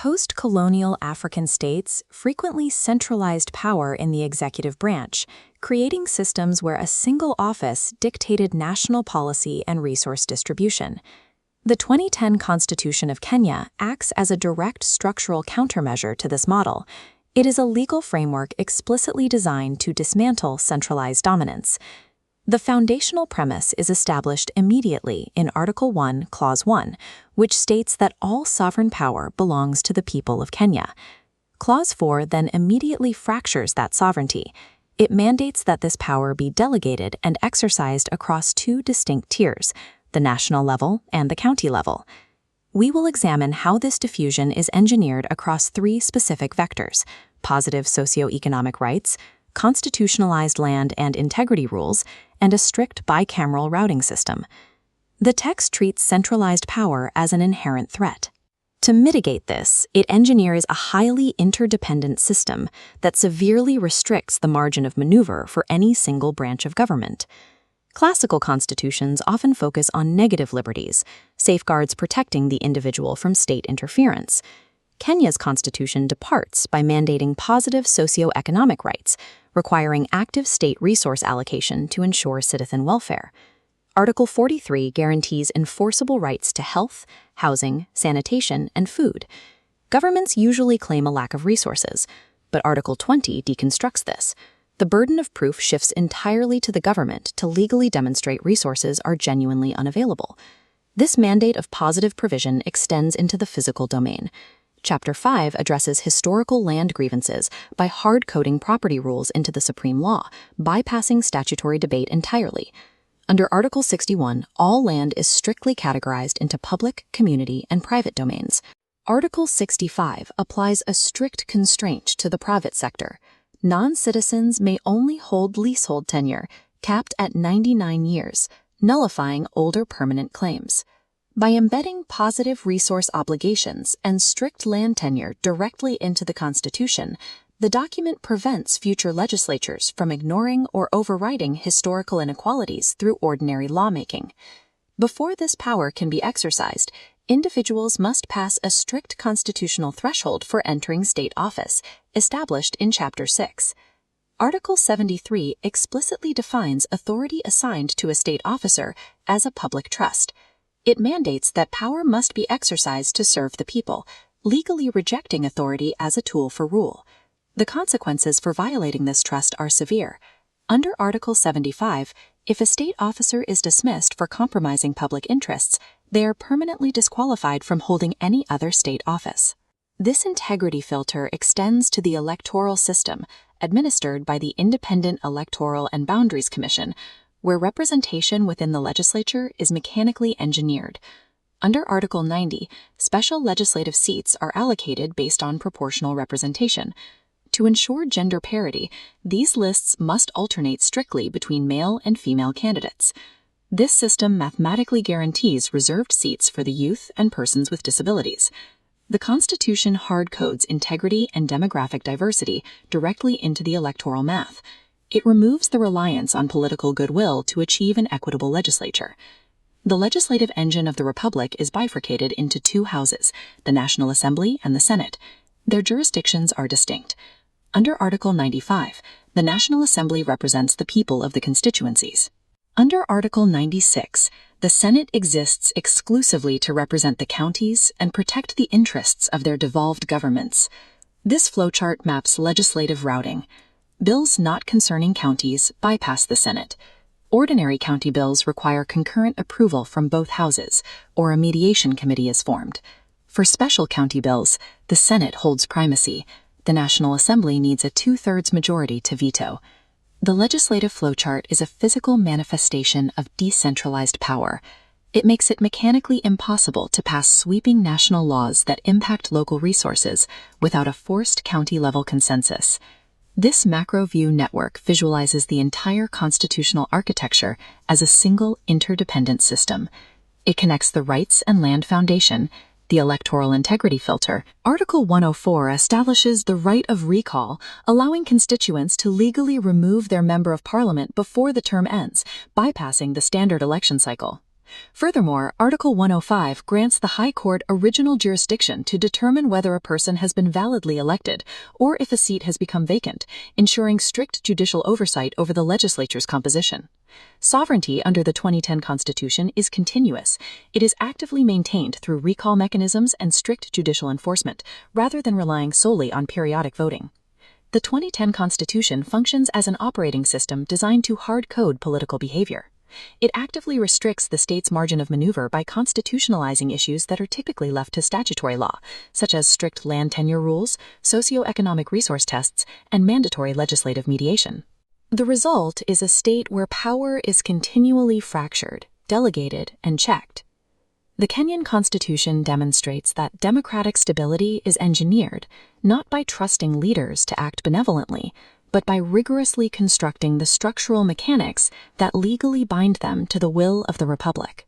Post-colonial African states frequently centralized power in the executive branch, creating systems where a single office dictated national policy and resource distribution. The 2010 Constitution of Kenya acts as a direct structural countermeasure to this model. It is a legal framework explicitly designed to dismantle centralized dominance. The foundational premise is established immediately in Article 1, Clause 1, which states that all sovereign power belongs to the people of Kenya. Clause 4 then immediately fractures that sovereignty. It mandates that this power be delegated and exercised across two distinct tiers, the national level and the county level. We will examine how this diffusion is engineered across three specific vectors: positive socioeconomic rights, constitutionalized land and integrity rules, and a strict bicameral routing system. The text treats centralized power as an inherent threat. To mitigate this, it engineers a highly interdependent system that severely restricts the margin of maneuver for any single branch of government. Classical constitutions often focus on negative liberties, safeguards protecting the individual from state interference. Kenya's constitution departs by mandating positive socioeconomic rights, requiring active state resource allocation to ensure citizen welfare. Article 43 guarantees enforceable rights to health, housing, sanitation, and food. Governments usually claim a lack of resources, but Article 20 deconstructs this. The burden of proof shifts entirely to the government to legally demonstrate resources are genuinely unavailable. This mandate of positive provision extends into the physical domain. Chapter 5 addresses historical land grievances by hard-coding property rules into the supreme law, bypassing statutory debate entirely. Under Article 61, all land is strictly categorized into public, community, and private domains. Article 65 applies a strict constraint to the private sector. Non-citizens may only hold leasehold tenure, capped at 99 years, nullifying older permanent claims. By embedding positive resource obligations and strict land tenure directly into the Constitution, the document prevents future legislatures from ignoring or overriding historical inequalities through ordinary lawmaking. Before this power can be exercised, individuals must pass a strict constitutional threshold for entering state office, established in Chapter 6. Article 73 explicitly defines authority assigned to a state officer as a public trust. It mandates that power must be exercised to serve the people, legally rejecting authority as a tool for rule. The consequences for violating this trust are severe. Under Article 75, if a state officer is dismissed for compromising public interests, they are permanently disqualified from holding any other state office. This integrity filter extends to the electoral system, administered by the Independent Electoral and Boundaries Commission, where representation within the legislature is mechanically engineered. Under Article 90, special legislative seats are allocated based on proportional representation. To ensure gender parity, these lists must alternate strictly between male and female candidates. This system mathematically guarantees reserved seats for the youth and persons with disabilities. The Constitution hard-codes integrity and demographic diversity directly into the electoral math. It removes the reliance on political goodwill to achieve an equitable legislature. The legislative engine of the Republic is bifurcated into two houses, the National Assembly and the Senate. Their jurisdictions are distinct. Under Article 95, the National Assembly represents the people of the constituencies. Under Article 96, the Senate exists exclusively to represent the counties and protect the interests of their devolved governments. This flowchart maps legislative routing. Bills not concerning counties bypass the Senate. Ordinary county bills require concurrent approval from both houses, or a mediation committee is formed. For special county bills, the Senate holds primacy. The National Assembly needs a 2/3 majority to veto. The legislative flowchart is a physical manifestation of decentralized power. It makes it mechanically impossible to pass sweeping national laws that impact local resources without a forced county-level consensus. This macro-view network visualizes the entire constitutional architecture as a single interdependent system. It connects the rights and land foundation, the electoral integrity filter. Article 104 establishes the right of recall, allowing constituents to legally remove their member of parliament before the term ends, bypassing the standard election cycle. Furthermore, Article 105 grants the High Court original jurisdiction to determine whether a person has been validly elected or if a seat has become vacant, ensuring strict judicial oversight over the legislature's composition. Sovereignty under the 2010 Constitution is continuous. It is actively maintained through recall mechanisms and strict judicial enforcement, rather than relying solely on periodic voting. The 2010 Constitution functions as an operating system designed to hard-code political behavior. It actively restricts the state's margin of maneuver by constitutionalizing issues that are typically left to statutory law, such as strict land tenure rules, socioeconomic resource tests, and mandatory legislative mediation. The result is a state where power is continually fractured, delegated, and checked. The Kenyan Constitution demonstrates that democratic stability is engineered not by trusting leaders to act benevolently, but by rigorously constructing the structural mechanics that legally bind them to the will of the republic.